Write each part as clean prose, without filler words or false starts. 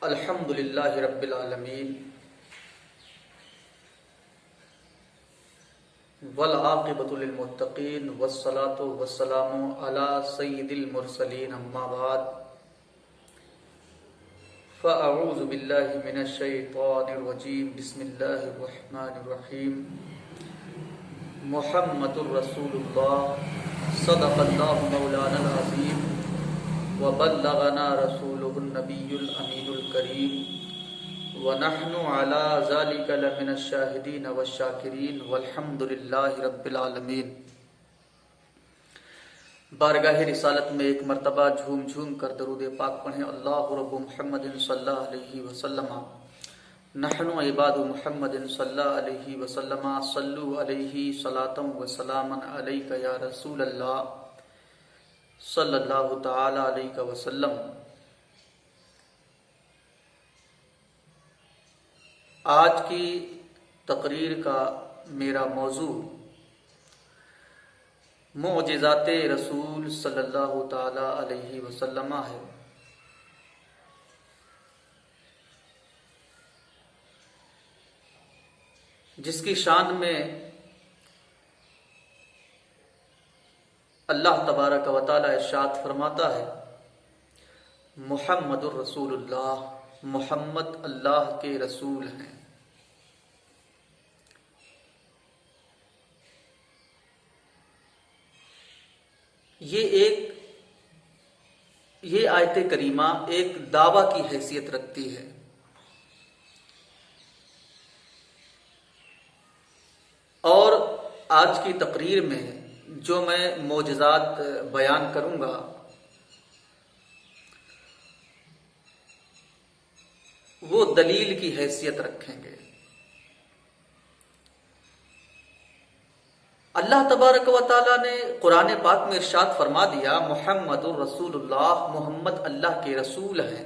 الحمدللہ رب العالمین والعاقبۃ للمتقین والصلاۃ والسلام علی سید المرسلین اما بعد فاعوذ باللہ من الشیطان الرجیم بسم اللہ الرحمن الرحیم محمد الرسول اللہ صدق اللہ مولانا العظیم وبلغنا رسولہ النبی الامین الکریم ونحن علی ذلک لمن الشاہدین والشاکرین والحمد للہ رب العالمین۔ بارگاہ رسالت میں ایک مرتبہ جھوم جھوم کر درود پاک پڑھیں۔ اللہ رب محمد صلی اللہ علیہ وسلم نحن عباد محمد صلی اللہ علیہ وسلم صلو علیہ صلاۃ و سلاما علیک یا رسول اللہ صلی اللہ تعالی علیہ وسلم۔ آج کی تقریر کا میرا موضوع معجزات رسول صلی اللہ تعالی علیہ وسلم ہے۔ جس کی شان میں اللہ تبارک و تعالی ارشاد فرماتا ہے، محمد الرسول اللہ، محمد اللہ کے رسول ہیں۔ یہ آیت کریمہ ایک دعویٰ کی حیثیت رکھتی ہے۔ اور آج کی تقریر میں جو میں معجزات بیان کروں گا وہ دلیل کی حیثیت رکھیں گے۔ اللہ تبارک و تعالیٰ نے قرآن پاک میں ارشاد فرما دیا، محمد الرسول اللہ، محمد اللہ کے رسول ہیں۔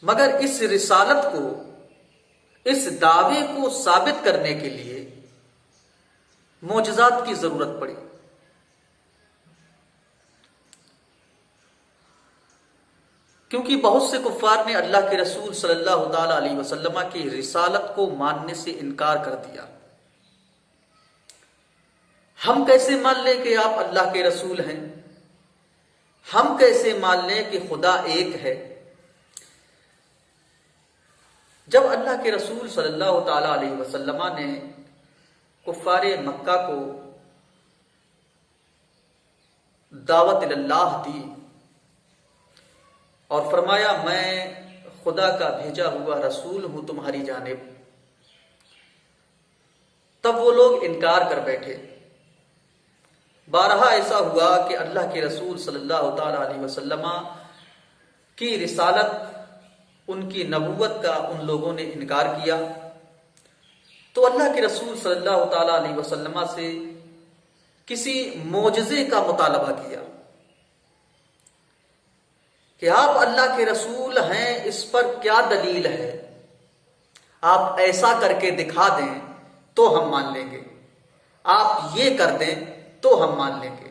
مگر اس رسالت کو، اس دعوے کو ثابت کرنے کے لیے معجزات کی ضرورت پڑی۔ کیونکہ بہت سے کفار نے اللہ کے رسول صلی اللہ تعالی علیہ وسلم کی رسالت کو ماننے سے انکار کر دیا۔ ہم کیسے مان لیں کہ آپ اللہ کے رسول ہیں؟ ہم کیسے مان لیں کہ خدا ایک ہے؟ جب اللہ کے رسول صلی اللہ تعالی علیہ وسلم نے کفار مکہ کو دعوت اللہ دی اور فرمایا، میں خدا کا بھیجا ہوا رسول ہوں تمہاری جانب، تب وہ لوگ انکار کر بیٹھے۔ بارہا ایسا ہوا کہ اللہ کے رسول صلی اللہ تعالی علیہ وسلم کی رسالت، ان کی نبوت کا ان لوگوں نے انکار کیا، تو اللہ کے رسول صلی اللہ تعالی علیہ وسلم سے کسی معجزے کا مطالبہ کیا کہ آپ اللہ کے رسول ہیں، اس پر کیا دلیل ہے؟ آپ ایسا کر کے دکھا دیں تو ہم مان لیں گے، آپ یہ کر دیں تو ہم مان لیں گے۔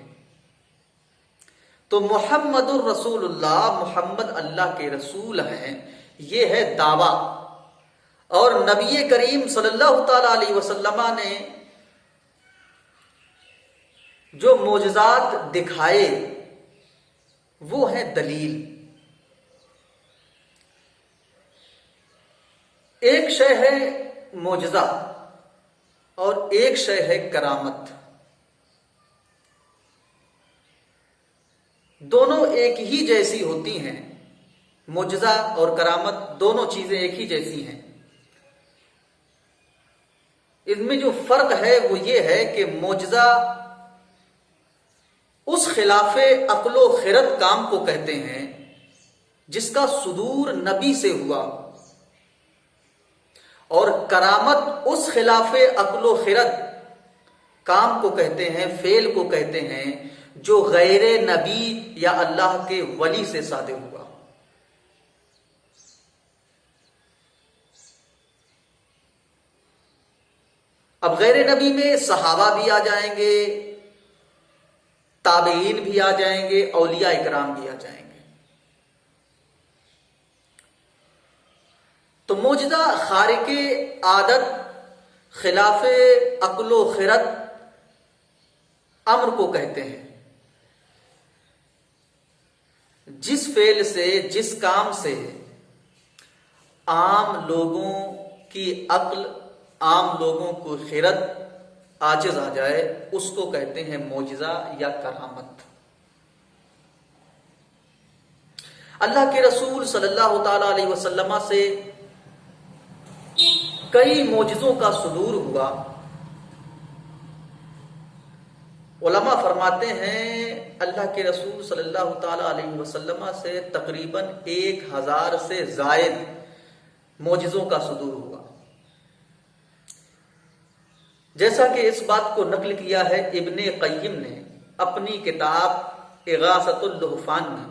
تو محمد الرسول اللہ، محمد اللہ کے رسول ہیں، یہ ہے دعویٰ۔ اور نبی کریم صلی اللہ تعالی علیہ وسلم نے جو معجزات دکھائے وہ ہے دلیل۔ ایک شے ہے معجزہ اور ایک شے ہے کرامت۔ دونوں ایک ہی جیسی ہوتی ہیں، معجزہ اور کرامت دونوں چیزیں ایک ہی جیسی ہیں۔ ان میں جو فرق ہے وہ یہ ہے کہ معجزہ اس خلاف عقل و خرد کام کو کہتے ہیں جس کا صدور نبی سے ہوا، اور کرامت اس خلاف عقل و خرد کام کو کہتے ہیں، فعل کو کہتے ہیں جو غیر نبی یا اللہ کے ولی سے صادر ہوا۔ اب غیر نبی میں صحابہ بھی آ جائیں گے، تابعین بھی آ جائیں گے، اولیاء اکرام بھی آ جائیں گے۔ تو معجزہ خارق عادت، خلاف عقل و خرد امر کو کہتے ہیں۔ جس فعل سے، جس کام سے عام لوگوں کی عقل، عام لوگوں کو خرد عاجز آ جائے، اس کو کہتے ہیں معجزہ یا کرامت۔ اللہ کے رسول صلی اللہ تعالی علیہ وسلم سے کئی معجزوں کا صدور ہوا۔ علماء فرماتے ہیں اللہ کے رسول صلی اللہ تعالی علیہ وسلم سے تقریباً 1000 سے زائد معجزوں کا صدور ہوا، جیسا کہ اس بات کو نقل کیا ہے ابن قیم نے اپنی کتاب اغاثۃ اللہفان میں،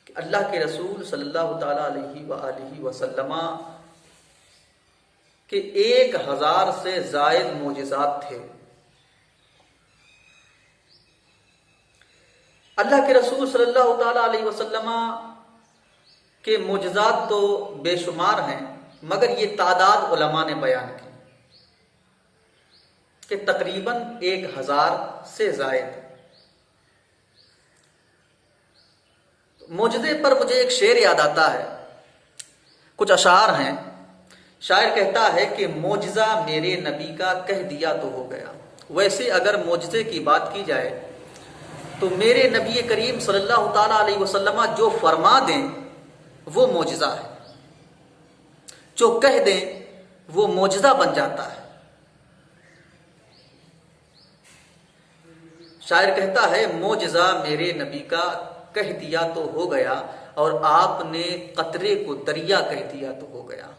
کہ اللہ کے رسول صلی اللہ تعالی علیہ وآلہ وسلم کے 1000 سے زائد معجزات تھے۔ اللہ کے رسول صلی اللہ تعالی علیہ وسلم کے معجزات تو بے شمار ہیں، مگر یہ تعداد علماء نے بیان کی کہ تقریباً 1000 سے زائد۔ معجزے پر مجھے ایک شعر یاد آتا ہے، کچھ اشعار ہیں۔ شاعر کہتا ہے کہ معجزہ میرے نبی کا کہہ دیا تو ہو گیا۔ ویسے اگر معجزے کی بات کی جائے تو میرے نبی کریم صلی اللہ تعالی علیہ وسلم جو فرما دیں وہ معجزہ ہے، جو کہہ دیں وہ معجزہ بن جاتا ہے۔ شاعر کہتا ہے معجزہ میرے نبی کا کہہ دیا تو ہو گیا، اور آپ نے قطرے کو دریا کہہ دیا تو ہو گیا۔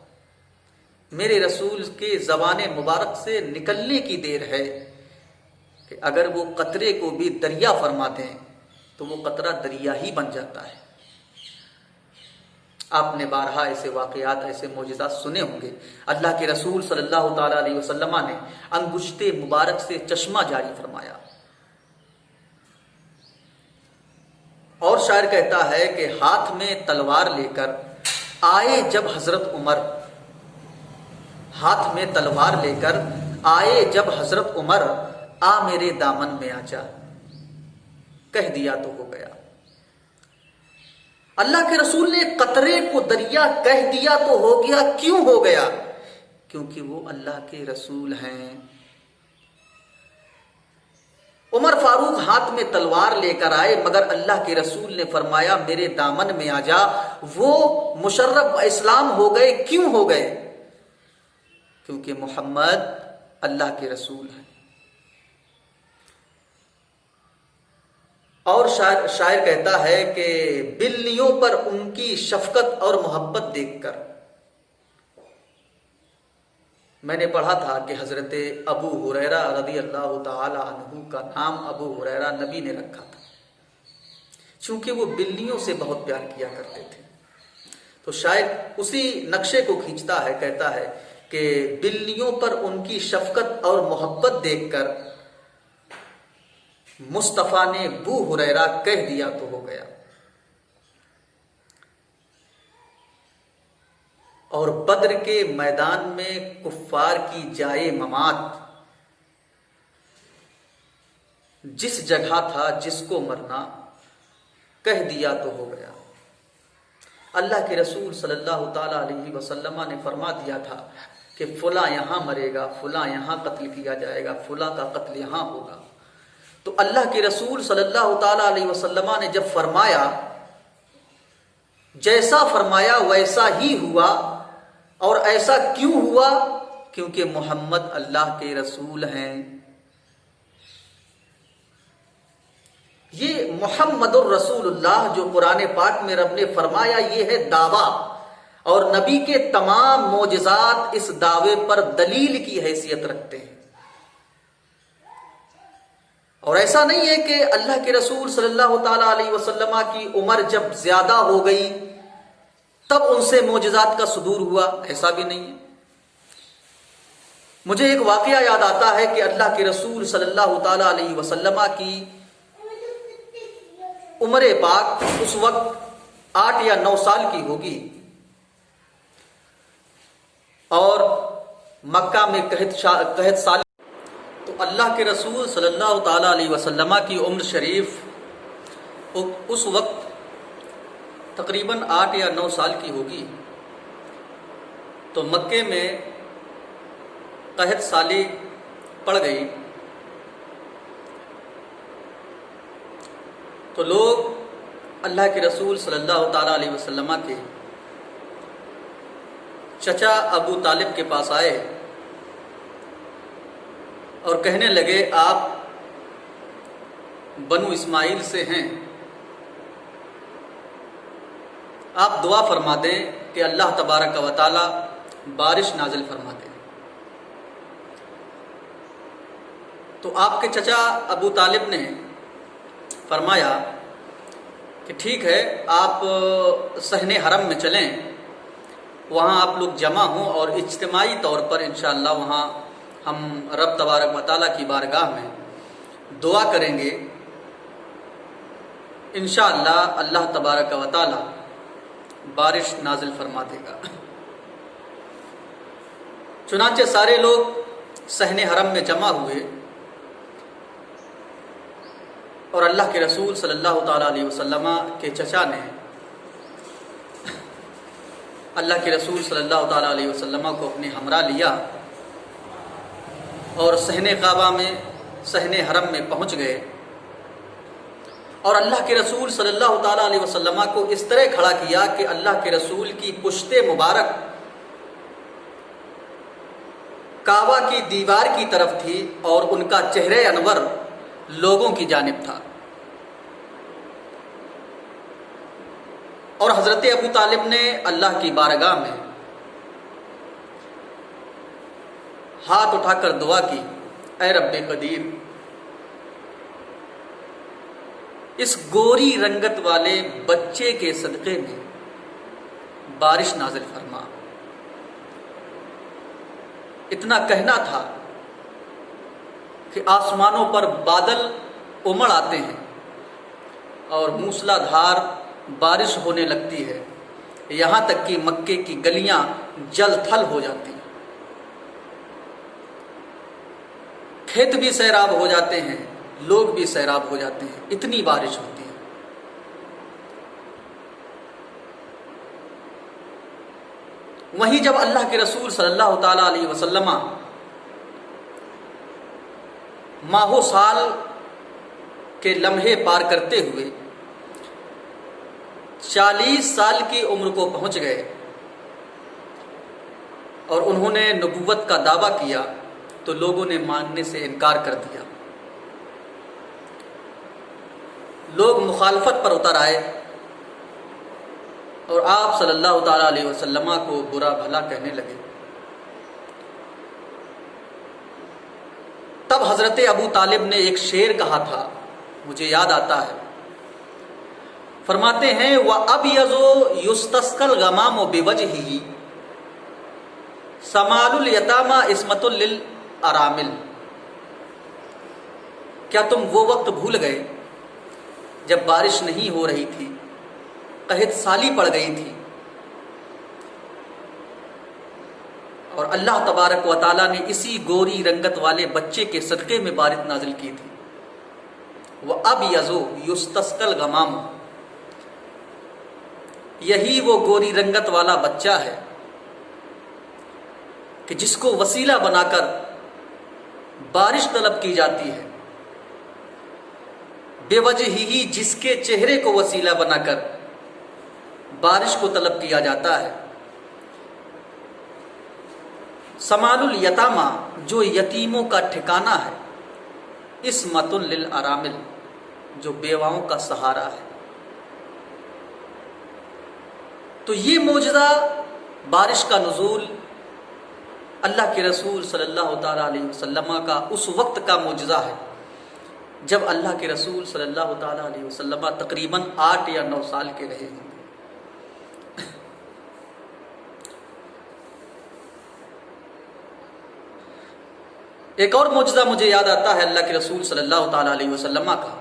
میرے رسول کے زبان مبارک سے نکلنے کی دیر ہے کہ اگر وہ قطرے کو بھی دریا فرما دیں تو وہ قطرہ دریا ہی بن جاتا ہے۔ آپ نے بارہا ایسے واقعات، ایسے معجزات سنے ہوں گے۔ اللہ کے رسول صلی اللہ تعالی علیہ وسلم نے انگشت مبارک سے چشمہ جاری فرمایا۔ اور شاعر کہتا ہے کہ ہاتھ میں تلوار لے کر آئے جب حضرت عمر، ہاتھ میں تلوار لے کر آئے جب حضرت عمر، آ میرے دامن میں آ جا، کہہ دیا تو ہو گیا۔ اللہ کے رسول نے قطرے کو دریا کہہ دیا تو ہو گیا۔ کیوں ہو گیا؟ کیونکہ وہ اللہ کے رسول ہیں۔ عمر فاروق ہاتھ میں تلوار لے کر آئے، مگر اللہ کے رسول نے فرمایا میرے دامن میں آ جا۔ وہ مشرف اسلام ہو گئے۔ کیوں ہو گئے؟ کیونکہ محمد اللہ کے رسول ہیں۔ اور شاعر کہتا ہے کہ بلیوں پر ان کی شفقت اور محبت دیکھ کر، میں نے پڑھا تھا کہ حضرت ابو ہریرہ رضی اللہ تعالی عنہ کا نام ابو ہریرہ نبی نے رکھا تھا، چونکہ وہ بلیوں سے بہت پیار کیا کرتے تھے۔ تو شاید اسی نقشے کو کھینچتا ہے، کہتا ہے کہ بلیوں پر ان کی شفقت اور محبت دیکھ کر مصطفیٰ نے ابو ہریرہ کہہ دیا تو ہو گیا۔ اور بدر کے میدان میں کفار کی جائے ممات، جس جگہ تھا جس کو مرنا، کہہ دیا تو ہو گیا۔ اللہ کے رسول صلی اللہ تعالی علیہ وسلم نے فرما دیا تھا کہ فلاں یہاں مرے گا، فلاں یہاں قتل کیا جائے گا، فلاں کا قتل یہاں ہوگا۔ تو اللہ کے رسول صلی اللہ تعالی علیہ وسلم نے جب فرمایا، جیسا فرمایا ویسا ہی ہوا۔ اور ایسا کیوں ہوا؟ کیونکہ محمد اللہ کے رسول ہیں۔ یہ محمد الرسول اللہ جو قرآن پاک میں رب نے فرمایا، یہ ہے دعویٰ، اور نبی کے تمام معجزات اس دعوے پر دلیل کی حیثیت رکھتے ہیں۔ اور ایسا نہیں ہے کہ اللہ کے رسول صلی اللہ تعالی علیہ وسلم کی عمر جب زیادہ ہو گئی تب ان سے معجزات کا صدور ہوا، ایسا بھی نہیں ہے۔ مجھے ایک واقعہ یاد آتا ہے کہ اللہ کے رسول صلی اللہ تعالیٰ علیہ وسلم کی عمر پاک اس وقت 8 یا 9 سال کی ہوگی، اور مکہ میں قحط سال. تو اللہ کے رسول صلی اللہ تعالیٰ علیہ وسلم کی عمر شریف اس وقت تقریباً 8 یا 9 سال کی ہوگی. تو مکے میں قحط سالی پڑ گئی، تو لوگ اللہ کے رسول صلی اللہ تعالیٰ علیہ وسلم کے چچا ابو طالب کے پاس آئے اور کہنے لگے آپ بنو اسماعیل سے ہیں، آپ دعا فرما دیں کہ اللہ تبارک و تعالی بارش نازل فرما دیں. تو آپ کے چچا ابو طالب نے فرمایا کہ ٹھیک ہے، آپ صحن حرم میں چلیں، وہاں آپ لوگ جمع ہوں اور اجتماعی طور پر انشاءاللہ وہاں ہم رب تبارک و تعالیٰ کی بارگاہ میں دعا کریں گے، انشاءاللہ اللہ تبارک و تعالیٰ بارش نازل فرما دے گا. چنانچہ سارے لوگ صحن حرم میں جمع ہوئے اور اللہ کے رسول صلی اللہ تعالیٰ علیہ وسلم کے چچا نے اللہ کے رسول صلی اللہ تعالیٰ علیہ وسلم کو اپنے ہمراہ لیا اور صحن کعبہ میں صحن حرم میں پہنچ گئے، اور اللہ کے رسول صلی اللہ تعالیٰ علیہ وسلم کو اس طرح کھڑا کیا کہ اللہ کے رسول کی پشت مبارک کعبہ کی دیوار کی طرف تھی اور ان کا چہرہ انور لوگوں کی جانب تھا. اور حضرت ابو طالب نے اللہ کی بارگاہ میں ہاتھ اٹھا کر دعا کی، اے رب قدیر، اس گوری رنگت والے بچے کے صدقے میں بارش نازل فرما. اتنا کہنا تھا کہ آسمانوں پر بادل امڑ آتے ہیں اور موسلا دھار بارش ہونے لگتی ہے، یہاں تک کہ مکے کی گلیاں جل تھل ہو جاتی ہیں، کھیت بھی سیراب ہو جاتے ہیں، لوگ بھی سیراب ہو جاتے ہیں، اتنی بارش ہوتی ہے. وہیں جب اللہ کے رسول صلی اللہ تعالیٰ علیہ وسلم ماہ و سال کے لمحے پار کرتے ہوئے 40 سال کی عمر کو پہنچ گئے اور انہوں نے نبوت کا دعویٰ کیا، تو لوگوں نے ماننے سے انکار کر دیا. لوگ مخالفت پر اتر آئے اور آپ صلی اللہ تعالیٰ علیہ وسلم کو برا بھلا کہنے لگے. تب حضرت ابو طالب نے ایک شعر کہا تھا، مجھے یاد آتا ہے، فرماتے ہیں وَأَبْيَضُ يُسْتَسْقَى الْغَمَامُ بِوَجْهِهِ سَمَالُ الْيَتَامَى عِصْمَةٌ لِلْأَرَامِلِ. کیا تم وہ وقت بھول گئے جب بارش نہیں ہو رہی تھی، قحط سالی پڑ گئی تھی، اور اللہ تبارک و تعالیٰ نے اسی گوری رنگت والے بچے کے صدقے میں بارش نازل کی تھی. وَأَبْيَضُ يُسْتَسْقَى الْغَمَامُ، یہی وہ گوری رنگت والا بچہ ہے کہ جس کو وسیلہ بنا کر بارش طلب کی جاتی ہے، بے وجہ ہی جس کے چہرے کو وسیلہ بنا کر بارش کو طلب کیا جاتا ہے. سمال الیتامہ، جو یتیموں کا ٹھکانہ ہے، عصمۃ للارامل، جو بیواؤں کا سہارا ہے. تو یہ معجزہ بارش کا نزول اللہ کے رسول صلی اللہ تعالیٰ علیہ وسلم کا اس وقت کا معجزہ ہے جب اللہ کے رسول صلی اللہ تعالیٰ علیہ وسلم تقریباً 8 یا 9 سال کے رہے ہیں. ایک اور معجزہ مجھے یاد آتا ہے اللہ کے رسول صلی اللہ تعالیٰ علیہ وسلم کا.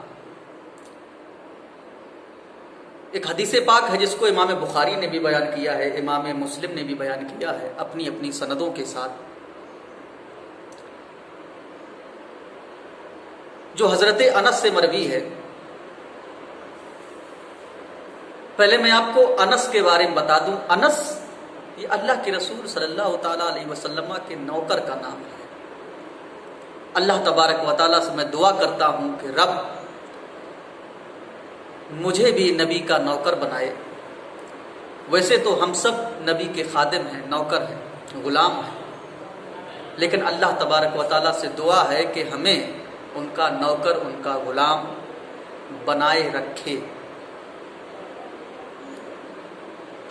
ایک حدیث پاک ہے جس کو امام بخاری نے بھی بیان کیا ہے، امام مسلم نے بھی بیان کیا ہے اپنی اپنی سندوں کے ساتھ، جو حضرت انس سے مروی ہے. پہلے میں آپ کو انس کے بارے میں بتا دوں. انس یہ اللہ کے رسول صلی اللہ تعالیٰ علیہ وسلم کے نوکر کا نام ہے. اللہ تبارک و تعالیٰ سے میں دعا کرتا ہوں کہ رب مجھے بھی نبی کا نوکر بنائے. ویسے تو ہم سب نبی کے خادم ہیں، نوکر ہیں، غلام ہیں، لیکن اللہ تبارک و تعالیٰ سے دعا ہے کہ ہمیں ان کا نوکر، ان کا غلام بنائے رکھے.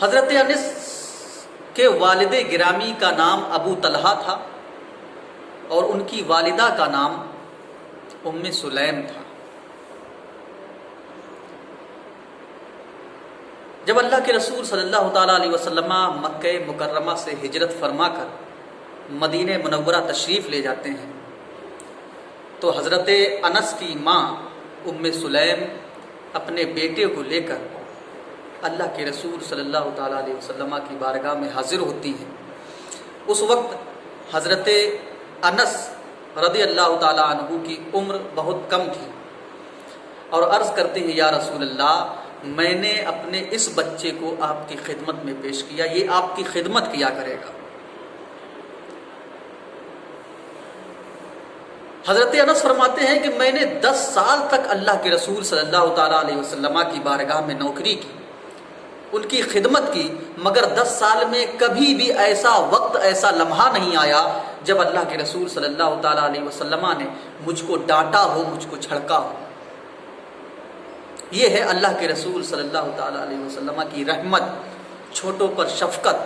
حضرت انس کے والد گرامی کا نام ابو طلحہ تھا اور ان کی والدہ کا نام ام سلیم تھا. جب اللہ کے رسول صلی اللہ تعالیٰ علیہ وسلم مکہ مکرمہ سے ہجرت فرما کر مدینہ منورہ تشریف لے جاتے ہیں تو حضرت انس کی ماں ام سلیم اپنے بیٹے کو لے کر اللہ کے رسول صلی اللہ تعالیٰ علیہ وسلم کی بارگاہ میں حاضر ہوتی ہیں. اس وقت حضرت انس رضی اللہ تعالیٰ عنہ کی عمر بہت کم تھی اور عرض کرتے ہیں یا رسول اللہ، میں نے اپنے اس بچے کو آپ کی خدمت میں پیش کیا، یہ آپ کی خدمت کیا کرے گا. حضرت انس فرماتے ہیں کہ میں نے 10 سال تک اللہ کے رسول صلی اللہ تعالیٰ علیہ وسلم کی بارگاہ میں نوکری کی، ان کی خدمت کی، مگر 10 سال میں کبھی بھی ایسا وقت، ایسا لمحہ نہیں آیا جب اللہ کے رسول صلی اللہ تعالیٰ علیہ وسلم نے مجھ کو ڈانٹا ہو، مجھ کو جھڑکا ہو. یہ ہے اللہ کے رسول صلی اللہ تعالیٰ علیہ وسلم کی رحمت، چھوٹوں پر شفقت.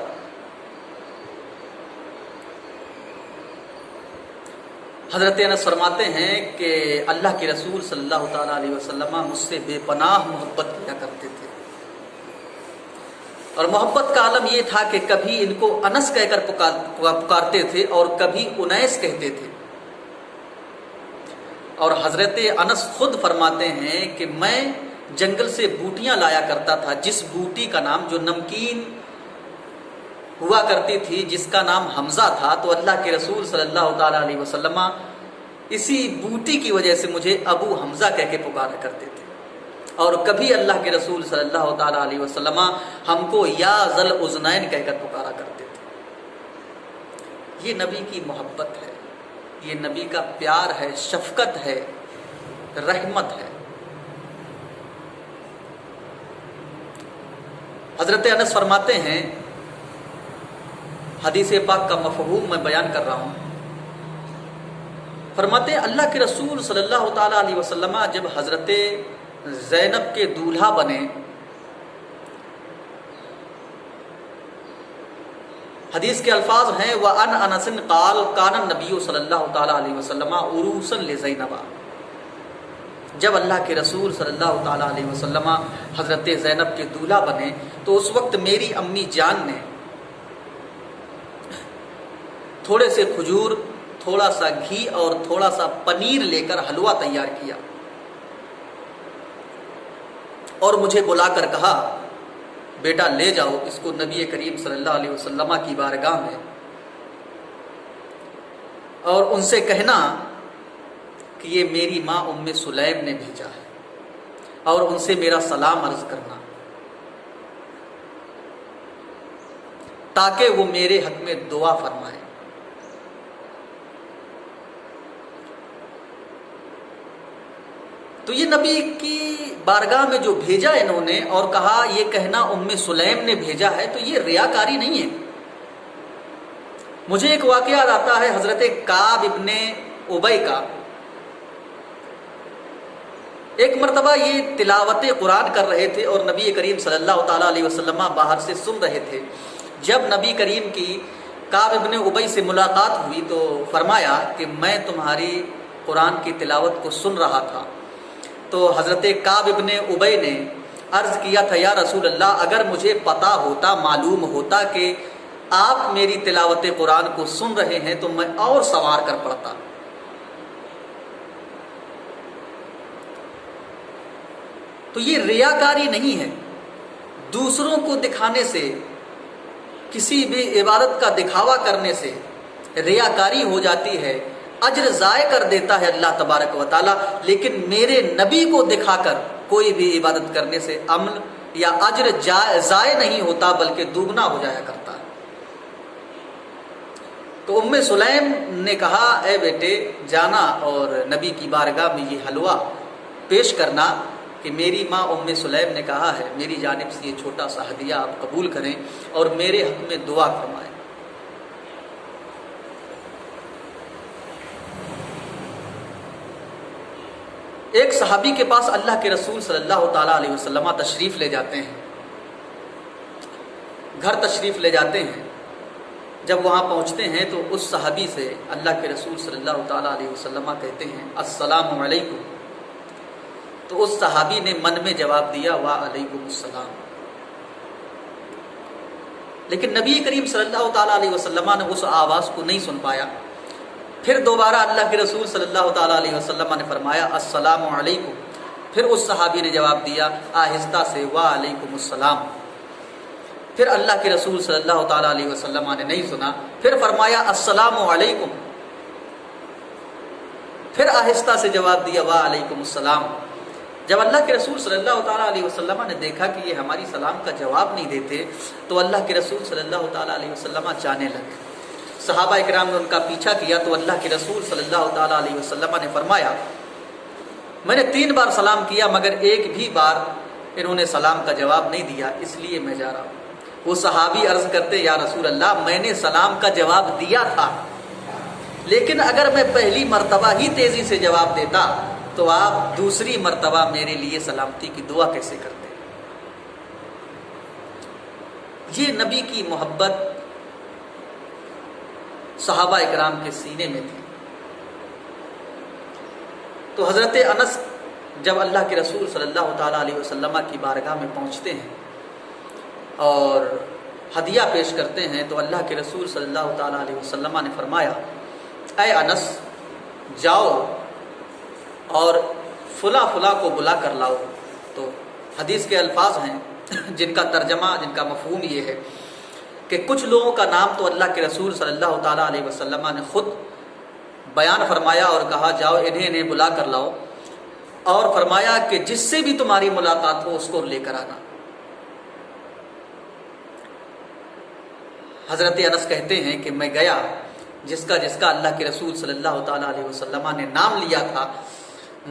حضرت انس فرماتے ہیں کہ اللہ کے رسول صلی اللہ تعالیٰ علیہ وسلم مجھ سے بے پناہ محبت کیا کرتے تھے، اور محبت کا عالم یہ تھا کہ کبھی ان کو انس کہہ کر پکارتے تھے اور کبھی انیس کہتے تھے. اور حضرت انس خود فرماتے ہیں کہ میں جنگل سے بوٹیاں لایا کرتا تھا، جس بوٹی کا نام، جو نمکین ہوا کرتی تھی جس کا نام حمزہ تھا، تو اللہ کے رسول صلی اللہ تعالیٰ علیہ وسلم اسی بوٹی کی وجہ سے مجھے ابو حمزہ کہہ کے پکارا کرتے تھے. اور کبھی اللہ کے رسول صلی اللہ تعالیٰ علیہ وسلم ہم کو یا ذل اذنین کہہ کر پکارا کرتے تھے. یہ نبی کی محبت ہے، یہ نبی کا پیار ہے، شفقت ہے، رحمت ہے. حضرت انس فرماتے ہیں، حدیث پاک کا مفہوم میں بیان کر رہا ہوں، فرماتے ہیں اللہ کے رسول صلی اللہ تعالیٰ علیہ وسلم جب حضرت زینب کے دولہا بنے، حدیث کے الفاظ ہیں وَأَنْ أَنَسٍ قَالَ كَانَ النَّبِيُّ صلی اللہ تعالیٰ علیہ وسلم عروسا لزینب. جب اللہ کے رسول صلی اللہ تعالیٰ علیہ وسلم حضرت زینب کے دولہا بنے تو اس وقت میری امی جان نے تھوڑے سے کھجور، تھوڑا سا گھی اور تھوڑا سا پنیر لے کر حلوہ تیار کیا اور مجھے بلا کر کہا بیٹا لے جاؤ اس کو نبی کریم صلی اللہ علیہ وسلم کی بارگاہ میں اور ان سے کہنا کہ یہ میری ماں ام سلیم نے بھیجا ہے اور ان سے میرا سلام عرض کرنا تاکہ وہ میرے حق میں دعا فرمائے. تو یہ نبی کی بارگاہ میں جو بھیجا انہوں نے اور کہا یہ کہنا ام سلیم نے بھیجا ہے، تو یہ ریاکاری نہیں ہے. مجھے ایک واقعہ یاد آتا ہے حضرت کعب ابن ابی کا. ایک مرتبہ یہ تلاوت قرآن کر رہے تھے اور نبی کریم صلی اللہ تعالیٰ علیہ وسلم باہر سے سن رہے تھے. جب نبی کریم کی کعب ابن ابی سے ملاقات ہوئی تو فرمایا کہ میں تمہاری قرآن کی تلاوت کو سن رہا تھا. تو حضرت کعب ابن ابی نے عرض کیا تھا یا رسول اللہ، اگر مجھے پتہ ہوتا، معلوم ہوتا کہ آپ میری تلاوت قرآن کو سن رہے ہیں تو میں اور سوار کر پڑتا، تو یہ ریاکاری نہیں ہے، دوسروں کو دکھانے سے، کسی بھی عبادت کا دکھاوا کرنے سے ریاکاری ہو جاتی ہے، اجر ضائع کر دیتا ہے اللہ تبارک و تعالی، لیکن میرے نبی کو دکھا کر کوئی بھی عبادت کرنے سے عمل یا اجر ضائع نہیں ہوتا بلکہ دوگنا ہو جایا کرتا ہے۔ تو ام سلیم نے کہا اے بیٹے جانا اور نبی کی بارگاہ میں یہ حلوہ پیش کرنا کہ میری ماں ام سلیم نے کہا ہے میری جانب سے یہ چھوٹا سا ہدیہ آپ قبول کریں اور میرے حق میں دعا فرمائیں۔ ایک صحابی کے پاس اللہ کے رسول صلی اللہ تعالیٰ علیہ وسلم تشریف لے جاتے ہیں، گھر تشریف لے جاتے ہیں۔ جب وہاں پہنچتے ہیں تو اس صحابی سے اللہ کے رسول صلی اللہ تعالیٰ علیہ وسلم کہتے ہیں السلام علیکم، تو اس صحابی نے من میں جواب دیا وعلیکم السلام، لیکن نبی کریم صلی اللہ تعالیٰ علیہ وسلم نے اس آواز کو نہیں سن پایا۔ پھر دوبارہ اللہ کے رسول صلی اللہ تعالیٰ علیہ وسلم نے فرمایا السلام علیکم، پھر اس صحابی نے جواب دیا آہستہ سے وعلیکم السلام۔ پھر اللہ کے رسول صلی اللہ تعالیٰ علیہ وسلم نے نہیں سنا، پھر فرمایا السلام علیکم، پھر آہستہ سے جواب دیا وعلیکم السلام۔ جب اللہ کے رسول صلی اللہ تعالیٰ علیہ وسلم نے دیکھا کہ یہ ہماری سلام کا جواب نہیں دیتے تو اللہ کے رسول صلی اللہ تعالیٰ علیہ وسلم چاہنے لگے۔ صحابہ اکرام نے ان کا پیچھا کیا تو اللہ کے رسول صلی اللہ تعالیٰ علیہ وسلم نے فرمایا میں نے 3 بار سلام کیا مگر ایک بھی بار انہوں نے سلام کا جواب نہیں دیا، اس لیے میں جا رہا ہوں۔ وہ صحابی عرض کرتے یا رسول اللہ میں نے سلام کا جواب دیا تھا، لیکن اگر میں پہلی مرتبہ ہی تیزی سے جواب دیتا تو آپ دوسری مرتبہ میرے لیے سلامتی کی دعا کیسے کرتے؟ یہ نبی کی محبت صحابہ اکرام کے سینے میں تھی۔ تو حضرت انس جب اللہ کے رسول صلی اللہ تعالیٰ علیہ وسلم کی بارگاہ میں پہنچتے ہیں اور ہدیہ پیش کرتے ہیں تو اللہ کے رسول صلی اللہ تعالیٰ علیہ وسلم نے فرمایا اے انس جاؤ اور فلاں فلاں کو بلا کر لاؤ۔ تو حدیث کے الفاظ ہیں جن کا ترجمہ جن کا مفہوم یہ ہے کہ کچھ لوگوں کا نام تو اللہ کے رسول صلی اللہ تعالیٰ علیہ وسلم نے خود بیان فرمایا اور کہا جاؤ انہیں بلا کر لاؤ، اور فرمایا کہ جس سے بھی تمہاری ملاقات ہو اس کو لے کر آنا۔ حضرت انس کہتے ہیں کہ میں گیا، جس کا اللہ کے رسول صلی اللہ تعالیٰ علیہ وسلم نے نام لیا تھا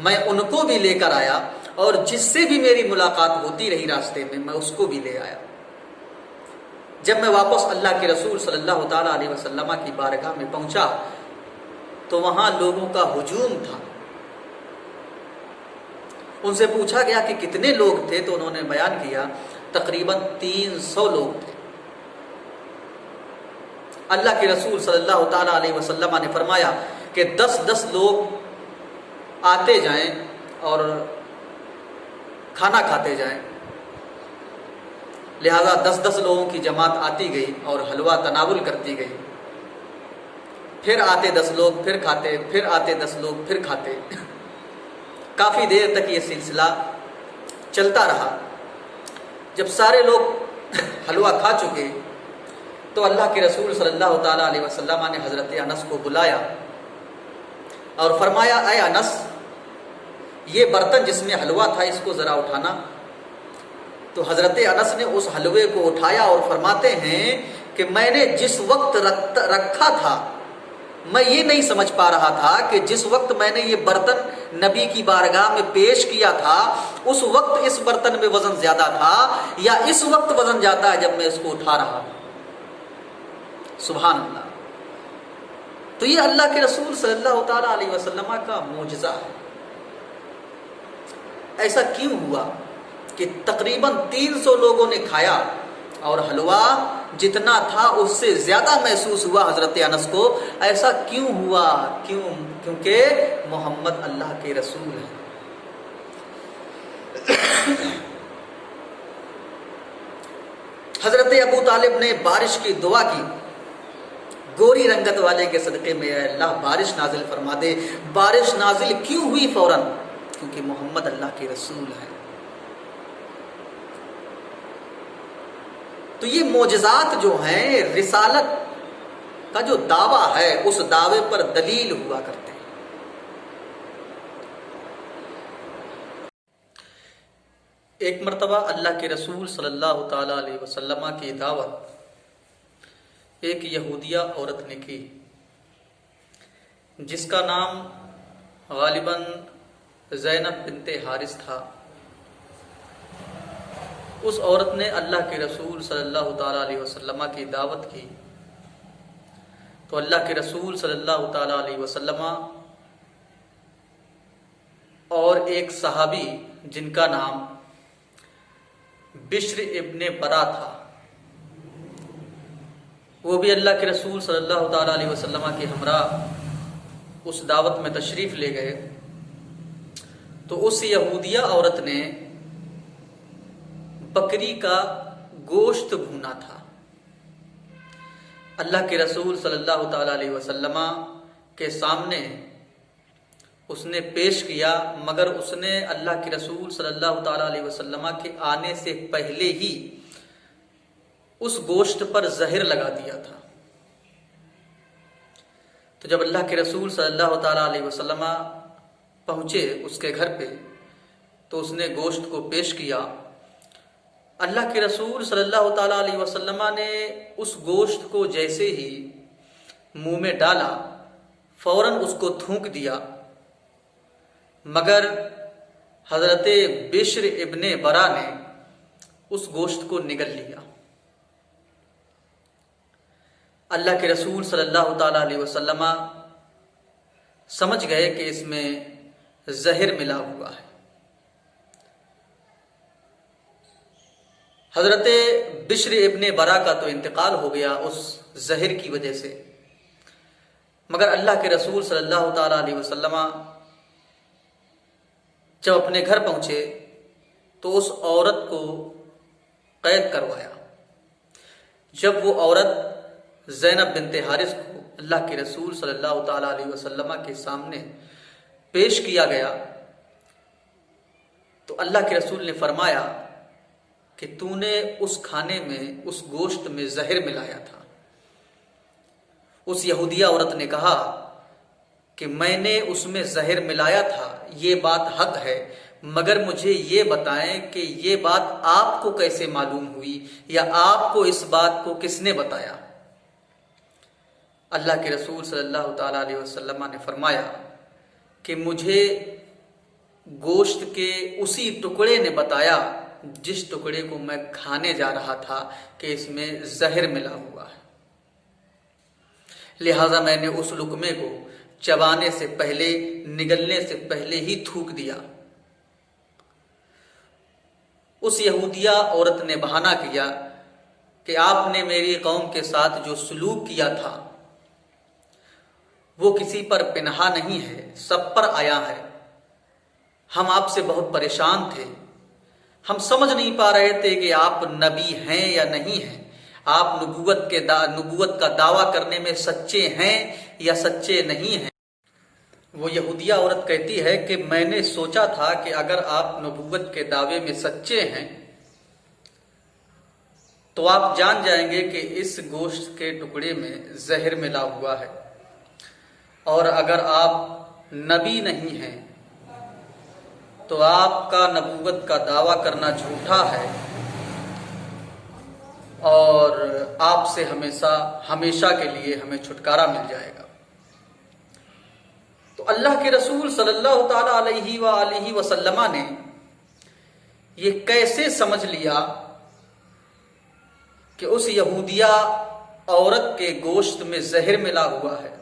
میں ان کو بھی لے کر آیا، اور جس سے بھی میری ملاقات ہوتی رہی راستے میں اس کو بھی لے آیا۔ جب میں واپس اللہ کے رسول صلی اللہ تعالیٰ علیہ وسلم کی بارگاہ میں پہنچا تو وہاں لوگوں کا ہجوم تھا۔ ان سے پوچھا گیا کہ کتنے لوگ تھے تو انہوں نے بیان کیا تقریباً 300 لوگ تھے۔ اللہ کے رسول صلی اللہ تعالیٰ علیہ وسلم نے فرمایا کہ 10 لوگ آتے جائیں اور کھانا کھاتے جائیں، لہذا 10 لوگوں کی جماعت آتی گئی اور حلوہ تناول کرتی گئی، پھر آتے 10 لوگ پھر کھاتے، پھر آتے 10 لوگ پھر کھاتے، کافی دیر تک یہ سلسلہ چلتا رہا۔ جب سارے لوگ حلوہ کھا چکے تو اللہ کے رسول صلی اللہ تعالیٰ علیہ وسلم نے حضرت انس کو بلایا اور فرمایا اے انس یہ برتن جس میں حلوہ تھا اس کو ذرا اٹھانا۔ تو حضرت انس نے اس حلوے کو اٹھایا اور فرماتے ہیں کہ میں نے جس وقت رکھا تھا میں یہ نہیں سمجھ پا رہا تھا کہ جس وقت میں نے یہ برتن نبی کی بارگاہ میں پیش کیا تھا اس وقت اس برتن میں وزن زیادہ تھا یا اس وقت وزن زیادہ ہے جب میں اس کو اٹھا رہا ہوں۔ سبحان اللہ۔ تو یہ اللہ کے رسول صلی اللہ تعالیٰ علیہ وسلم کا معجزہ ہے۔ ایسا کیوں ہوا کہ تقریباً 300 لوگوں نے کھایا اور حلوہ جتنا تھا اس سے زیادہ محسوس ہوا حضرت انس کو؟ ایسا کیوں ہوا؟ کیونکہ محمد اللہ کے رسول ہیں۔ حضرت ابو طالب نے بارش کی دعا کی، گوری رنگت والے کے صدقے میں اے اللہ بارش نازل فرما دے۔ بارش نازل کیوں ہوئی فوراً؟ کیونکہ محمد اللہ کے رسول ہیں۔ تو یہ معجزات جو ہیں رسالت کا جو دعویٰ ہے اس دعوے پر دلیل ہوا کرتے ہیں۔ ایک مرتبہ اللہ کے رسول صلی اللہ تعالی علیہ وسلم کی دعوت ایک یہودیہ عورت نے کی، جس کا نام غالباً زینب بنت حارث تھا۔ اس عورت نے اللہ کے رسول صلی اللہ تعالی علیہ وسلم کی دعوت کی تو اللہ کے رسول صلی اللہ تعالی علیہ وسلم اور ایک صحابی جن کا نام بشر ابن برا تھا، وہ بھی اللہ کے رسول صلی اللہ تعالی علیہ وسلم کے ہمراہ اس دعوت میں تشریف لے گئے۔ تو اس یہودیہ عورت نے بکری کا گوشت بھونا تھا، اللہ کے رسول صلی اللہ تعالی علیہ وسلم کے سامنے اس نے پیش کیا، مگر اس نے اللہ کے رسول صلی اللہ تعالی علیہ وسلم کے آنے سے پہلے ہی اس گوشت پر زہر لگا دیا تھا۔ تو جب اللہ کے رسول صلی اللہ تعالی علیہ وسلم پہنچے اس کے گھر پہ تو اس نے گوشت کو پیش کیا۔ اللہ کے رسول صلی اللہ تعالی علیہ وسلم نے اس گوشت کو جیسے ہی منہ میں ڈالا فوراً اس کو تھونک دیا، مگر حضرت بشر ابن برا نے اس گوشت کو نگل لیا۔ اللہ کے رسول صلی اللہ تعالی علیہ وسلم سمجھ گئے کہ اس میں زہر ملا ہوا ہے۔ حضرت بشر ابن برا کا تو انتقال ہو گیا اس زہر کی وجہ سے، مگر اللہ کے رسول صلی اللہ تعالی علیہ وسلم جب اپنے گھر پہنچے تو اس عورت کو قید کروایا۔ جب وہ عورت زینب بنت حارث کو اللہ کے رسول صلی اللہ تعالی علیہ وسلم کے سامنے پیش کیا گیا تو اللہ کے رسول نے فرمایا کہ تو نے اس کھانے میں اس گوشت میں زہر ملایا تھا۔ اس یہودیہ عورت نے کہا کہ میں نے اس میں زہر ملایا تھا، یہ بات حق ہے، مگر مجھے یہ بتائیں کہ یہ بات آپ کو کیسے معلوم ہوئی یا آپ کو اس بات کو کس نے بتایا؟ اللہ کے رسول صلی اللہ تعالی علیہ وسلم نے فرمایا کہ مجھے گوشت کے اسی ٹکڑے نے بتایا جس ٹکڑے کو میں کھانے جا رہا تھا کہ اس میں زہر ملا ہوا ہے، لہذا میں نے اس لقمے کو چبانے سے پہلے، نگلنے سے پہلے ہی تھوک دیا۔ اس یہودیہ عورت نے بہانہ کیا کہ آپ نے میری قوم کے ساتھ جو سلوک کیا تھا وہ کسی پر پنہا نہیں ہے، سب پر آیا ہے۔ ہم آپ سے بہت پریشان تھے، ہم سمجھ نہیں پا رہے تھے کہ آپ نبی ہیں یا نہیں ہیں، آپ نبوت کا دعویٰ کرنے میں سچے ہیں یا سچے نہیں ہیں۔ وہ یہودیہ عورت کہتی ہے کہ میں نے سوچا تھا کہ اگر آپ نبوت کے دعوے میں سچے ہیں تو آپ جان جائیں گے کہ اس گوشت کے ٹکڑے میں زہر ملا ہوا ہے، اور اگر آپ نبی نہیں ہیں تو آپ کا نبوت کا دعویٰ کرنا جھوٹا ہے اور آپ سے ہمیشہ کے لیے ہمیں چھٹکارا مل جائے گا۔ تو اللہ کے رسول صلی اللہ تعالی علیہ وآلہ وسلم نے یہ کیسے سمجھ لیا کہ اس یہودیہ عورت کے گوشت میں زہر ملا ہوا ہے؟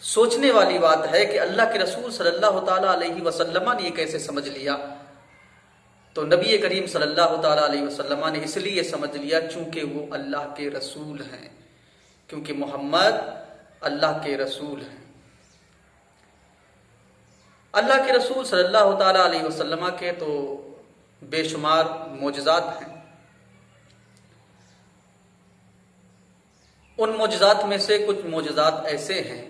سوچنے والی بات ہے کہ اللہ کے رسول صلی اللہ تعالی علیہ وسلم نے یہ کیسے سمجھ لیا؟ تو نبی کریم صلی اللہ تعالی علیہ وسلم نے اس لیے سمجھ لیا چونکہ وہ اللہ کے رسول ہیں، کیونکہ محمد اللہ کے رسول ہیں۔ اللہ کے رسول صلی اللہ تعالی علیہ وسلم کے تو بے شمار معجزات ہیں۔ ان معجزات میں سے کچھ معجزات ایسے ہیں